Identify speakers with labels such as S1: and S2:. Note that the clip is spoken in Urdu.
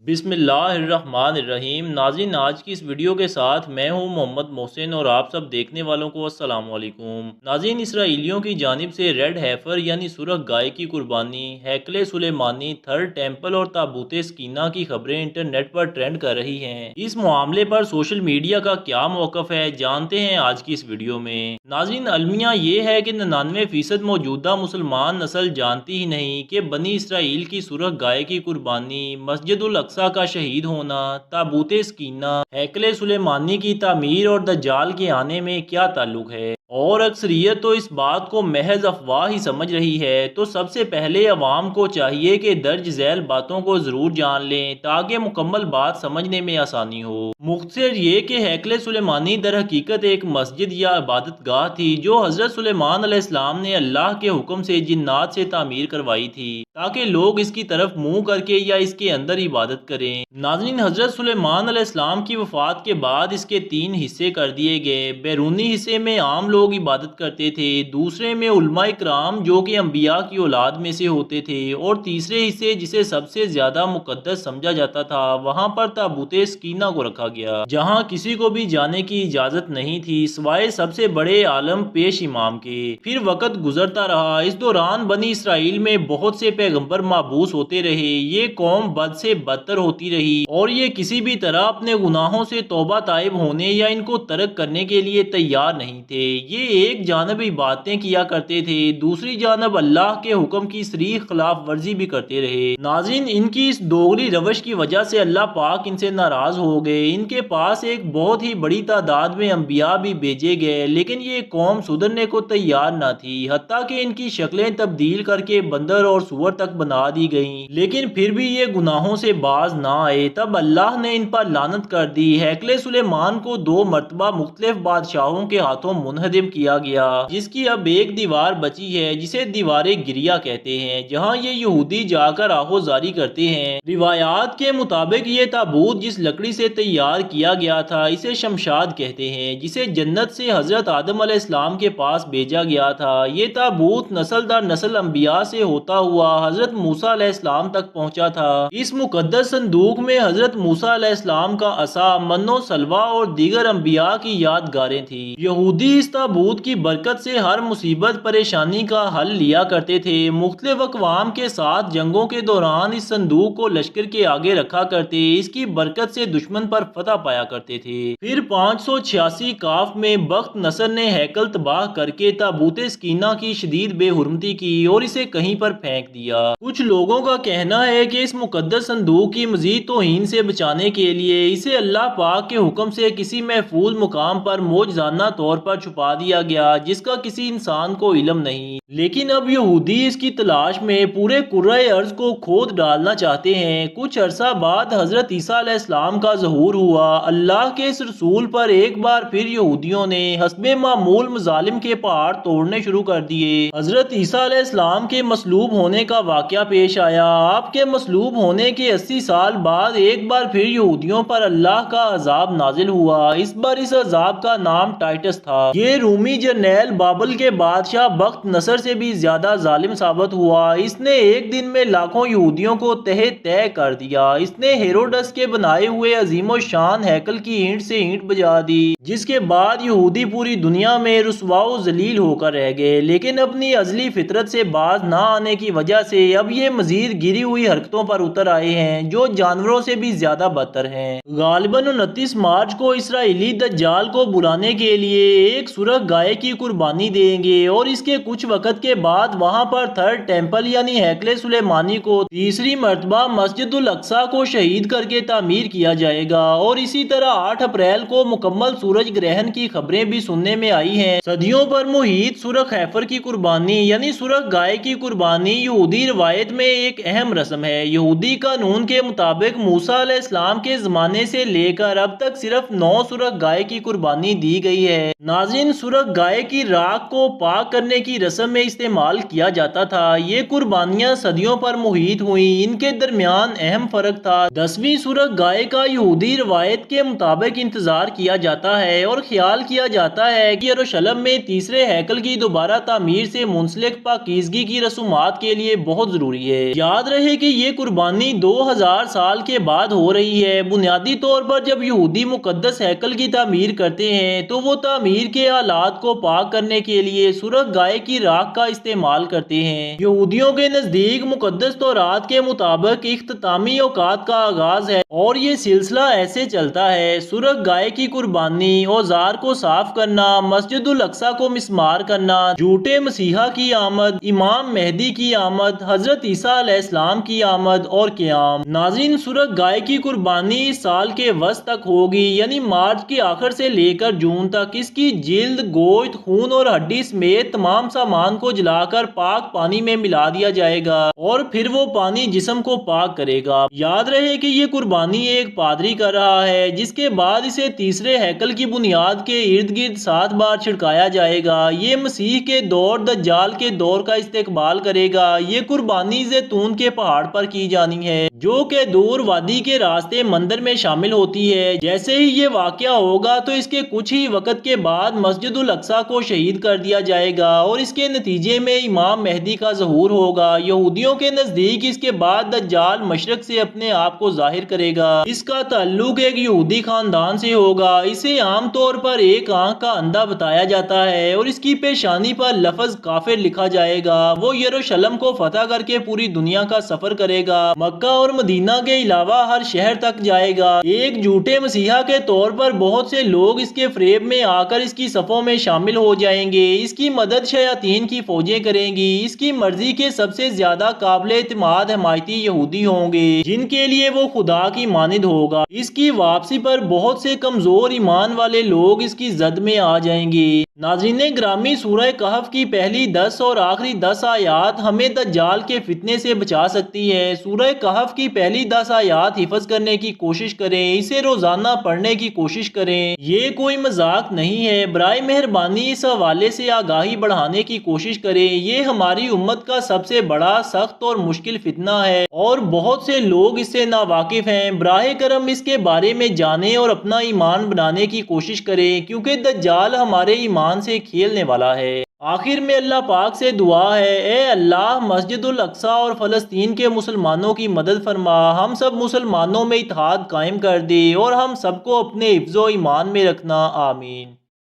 S1: بسم اللہ الرحمن الرحیم۔ ناظرین، آج کی اس ویڈیو کے ساتھ میں ہوں محمد محسن اور آپ سب دیکھنے والوں کو السلام علیکم۔ ناظرین، اسرائیلیوں کی جانب سے ریڈ ہیفر یعنی سرخ گائے کی قربانی، ہیکل سلیمانی، تھرڈ ٹیمپل اور تابوت سکینہ کی خبریں انٹرنیٹ پر ٹرینڈ کر رہی ہیں۔ اس معاملے پر سوشل میڈیا کا کیا موقف ہے، جانتے ہیں آج کی اس ویڈیو میں۔ ناظرین، المیہ یہ ہے کہ 99% موجودہ مسلمان نسل جانتی ہی نہیں کہ بنی اسرائیل کی سرخ گائے کی قربانی، مسجد الاقصی کا شہید ہونا، تابوت سکینہ، ہیکل سلیمانی کی تعمیر اور دجال کے آنے میں کیا تعلق ہے، اور اکثریت تو اس بات کو محض افواہ ہی سمجھ رہی ہے۔ تو سب سے پہلے عوام کو چاہیے کہ درج ذیل باتوں کو ضرور جان لیں تاکہ مکمل بات سمجھنے میں آسانی ہو۔ مختصر یہ کہ ہیکل سلیمانی در حقیقت ایک مسجد یا عبادت گاہ تھی جو حضرت سلیمان علیہ السلام نے اللہ کے حکم سے جنات سے تعمیر کروائی تھی تاکہ لوگ اس کی طرف منہ کر کے یا اس کے اندر عبادت کریں۔ ناظرین، حضرت سلیمان علیہ السلام کی وفات کے بعد اس کے 3 حصے کر دیے گئے۔ بیرونی حصے میں عام لوگ عبادت کرتے تھے، دوسرے میں علماء اکرام جو کہ انبیاء کی اولاد میں سے ہوتے تھے، اور تیسرے حصے جسے سب سے زیادہ مقدس سمجھا جاتا تھا، وہاں پر تابوت سکینہ کو رکھا گیا جہاں کسی کو بھی جانے کی اجازت نہیں تھی سوائے سب سے بڑے عالم پیش امام کے۔ پھر وقت گزرتا رہا، اس دوران بنی اسرائیل میں بہت سے پیغمبر محبوس ہوتے رہے، یہ قوم بد سے بدتر ہوتی رہی اور یہ کسی بھی طرح اپنے گناہوں سے توبہ طائب ہونے یا ان کو ترک کرنے کے لیے تیار نہیں تھے۔ یہ ایک جانب عبادتیں کیا کرتے تھے، دوسری جانب اللہ کے حکم کی صریح خلاف ورزی بھی کرتے رہے۔ ناظرین، ان کی اس دوغلی روش کی وجہ سے اللہ پاک ان سے ناراض ہو گئے۔ ان کے پاس ایک بہت ہی بڑی تعداد میں انبیاء بھی بھیجے گئے، لیکن یہ قوم سدھرنے کو تیار نہ تھی، حتیٰ کہ ان کی شکلیں تبدیل کر کے بندر اور سور تک بنا دی گئیں، لیکن پھر بھی یہ گناہوں سے باز نہ آئے۔ تب اللہ نے ان پر لعنت کر دی۔ ہیکل سلیمان کو 2 مرتبہ مختلف بادشاہوں کے ہاتھوں منہدم کیا گیا، جس کی اب ایک دیوار بچی ہے جسے دیوار گریہ کہتے ہیں، جہاں یہ یہودی جا کر آہوزاری کرتے ہیں۔ روایات کے مطابق یہ تابوت جس لکڑی سے تیار کیا گیا تھا اسے شمشاد کہتے ہیں، جسے جنت سے حضرت آدم علیہ السلام کے پاس بھیجا گیا تھا۔ یہ تابوت نسل در نسل انبیاء سے ہوتا ہوا حضرت موسیٰ علیہ السلام تک پہنچا تھا۔ اس مقدس صندوق میں حضرت موسیٰ علیہ السلام کا عصا، من و سلوہ اور دیگر انبیاء کی یادگاریں تھیں۔ یہودی اس تابوت کی برکت سے ہر مصیبت پریشانی کا حل لیا کرتے تھے۔ مختلف اقوام کے ساتھ جنگوں کے دوران اس صندوق کو لشکر کے آگے رکھا کرتے، اس کی برکت سے دشمن پر فتح پایا کرتے تھے۔ پھر 586 کاف میں بخت نصر نے ہیکل تباہ کر کے تابوت سکینہ کی شدید بے حرمتی کی اور اسے کہیں پر پھینک دیا۔ کچھ لوگوں کا کہنا ہے کہ اس مقدس صندوق کی مزید توہین سے بچانے کے لیے اسے اللہ پاک کے حکم سے کسی محفوظ مقام پر معجزانہ طور پر چھپا دیا گیا جس کا کسی انسان کو علم نہیں، لیکن اب یہودی اس کی تلاش میں پورے کرۂ ارض کو کھود ڈالنا چاہتے ہیں۔ کچھ عرصہ بعد حضرت عیسیٰ علیہ السلام کا ظہور ہوا۔ اللہ کے اس رسول پر ایک بار پھر یہودیوں نے حسب معمول مظالم کے پہاڑ توڑنے شروع کر دیے۔ حضرت عیسیٰ علیہ السلام کے مصلوب ہونے کا واقعہ پیش آیا۔ آپ کے مصلوب ہونے کے 80 سال بعد ایک بار پھر یہودیوں پر اللہ کا عذاب نازل ہوا۔ اس بار اس عذاب کا نام ٹائٹس تھا۔ یہ رومی جرنیل بابل کے بادشاہ بخت نصر سے بھی زیادہ ظالم ثابت ہوا۔ اس نے ایک دن میں لاکھوں یہودیوں کو تہہ تہہ کر دیا۔ اس نے ہیروڈس کے بنائے ہوئے عظیم الشان ہیکل کی اینٹ سے اینٹ بجا دی، جس کے بعد یہودی پوری دنیا میں رسوا و ذلیل ہو کر رہ گئے، لیکن اپنی ازلی فطرت سے باز نہ آنے کی وجہ سے اب یہ مزید گری ہوئی حرکتوں پر اتر آئے ہیں جو جانوروں سے بھی زیادہ بدتر ہیں۔ غالباً 29 مارچ کو اسرائیلی دجال کو بلانے کے لیے ایک سرخ گائے کی قربانی دیں گے اور اس کے کچھ وقت کے بعد وہاں پر تھرڈ ٹیمپل یعنی ہیکل سلیمانی کو تیسری مرتبہ مسجد الاقصی کو شہید کر کے تعمیر کیا جائے گا، اور اسی طرح 8 اپریل کو مکمل سورج گرہن کی خبریں بھی سننے میں آئی ہیں۔ صدیوں پر محیط سرخ ہیفر کی قربانی یعنی سرخ گائے کی قربانی یہودی روایت میں ایک اہم رسم ہے۔ یہودی قانون کے مطابق موسیٰ علیہ السلام کے زمانے سے لے کر اب تک صرف 9 سرخ گائے کی قربانی دی گئی ہے۔ ناظرین، سرخ گائے کی راکھ کو پاک کرنے کی رسم میں استعمال کیا جاتا تھا۔ یہ قربانیاں صدیوں پر محیط ہوئیں، ان کے درمیان اہم فرق تھا۔ 10ویں سرخ گائے کا یہودی روایت کے مطابق انتظار کیا جاتا ہے اور خیال کیا جاتا ہے کہ یروشلم میں تیسرے ہیکل کی دوبارہ تعمیر سے منسلک پاکیزگی کی رسومات کے لیے بہت ضروری ہے۔ یاد رہے کہ یہ قربانی 2000 سال کے بعد ہو رہی ہے۔ بنیادی طور پر جب یہودی مقدس ہیکل کی تعمیر کرتے ہیں تو وہ تعمیر کے آلات کو پاک کرنے کے لیے سرخ گائے کی راکھ کا استعمال کرتے ہیں۔ یہودیوں کے نزدیک مقدس تورات کے مطابق اختتامی اوقات کا آغاز ہے اور یہ سلسلہ ایسے چلتا ہے: سرخ گائے کی قربانی، اوزار کو صاف کرنا، مسجد الاقصی کو مسمار کرنا، جھوٹے مسیحا کی آمد، امام مہدی کی آمد، حضرت عیسیٰ علیہ السلام کی آمد اور قیام۔ ناظرین، سرخ گائے کی قربانی اس سال کے وسط تک ہوگی، یعنی مارچ کے آخر سے لے کر جون تک۔ اس کی جلد، گوشت، خون اور ہڈی سمیت تمام سامان کو جلا کر پاک پانی میں ملا دیا جائے گا اور پھر وہ پانی جسم کو پاک کرے گا۔ یاد رہے کہ یہ قربانی ایک پادری کر رہا ہے، جس کے بعد اسے تیسرے ہیکل کی بنیاد کے ارد گرد 7 بار چھڑکایا جائے گا۔ یہ مسیح کے دور، دجال کے دور کا استقبال کرے گا۔ یہ قربانی زیتون کے پہاڑ پر کی جانی ہے، جو کہ دور وادی کے راستے مندر میں شامل ہوتی ہے۔ جیسے ہی یہ واقعہ ہوگا تو اس کے کچھ ہی وقت کے بعد مسجد الاقصی کو شہید کر دیا جائے گا اور اس کے نتیجے میں امام مہدی کا ظہور ہوگا۔ یہودیوں کے نزدیک اس کے بعد دجال مشرق سے اپنے آپ کو ظاہر کرے گا۔ اس کا تعلق ایک یہودی خاندان سے ہوگا۔ اسے عام طور پر ایک آنکھ کا اندھا بتایا جاتا ہے اور اس کی پیشانی پر لفظ کافر لکھا جائے گا۔ وہ یروشلم کو فتح کر کے پوری دنیا کا سفر کرے گا، مکہ اور مدینہ کے علاوہ ہر شہر تک جائے گا۔ ایک جھوٹے مسیحا کے طور پر بہت سے لوگ اس کے فریب میں آ کر اس کی صفوں میں شامل ہو جائیں گے۔ اس کی مدد شیاطین کی فوجیں کریں گی۔ اس کی مرضی کے سب سے زیادہ قابل اعتماد حمایتی یہودی ہوں گے، جن کے لیے وہ خدا کی مانند ہوگا۔ اس کی واپسی پر بہت سے کمزور ایمان والے لوگ اس کی زد میں آ جائیں گے۔ ناظرین گرامی، سورہ کہف کی پہلی 10 اور آخری 10 آیات ہمیں دجال کے فتنے سے بچا سکتی ہے۔ سورہ کہف کی پہلی 10 آیات حفظ کرنے کی کوشش کریں، اسے روزانہ پڑھنے کی کوشش کریں۔ یہ کوئی مذاق نہیں ہے۔ برائے مہربانی اس حوالے سے آگاہی بڑھانے کی کوشش کریں۔ یہ ہماری امت کا سب سے بڑا، سخت اور مشکل فتنہ ہے اور بہت سے لوگ اس سے ناواقف ہیں۔ براہ کرم اس کے بارے میں جانیں اور اپنا ایمان بنانے کی کوشش کریں، کیونکہ دجال ہمارے ایمان سے کھیلنے والا ہے۔ آخر میں اللہ پاک سے دعا ہے: اے اللہ، مسجد الاقصی اور فلسطین کے مسلمانوں کی مدد فرما، ہم سب مسلمانوں میں اتحاد قائم کر دے اور ہم سب کو اپنے حفظ و ایمان میں رکھنا۔ آمین۔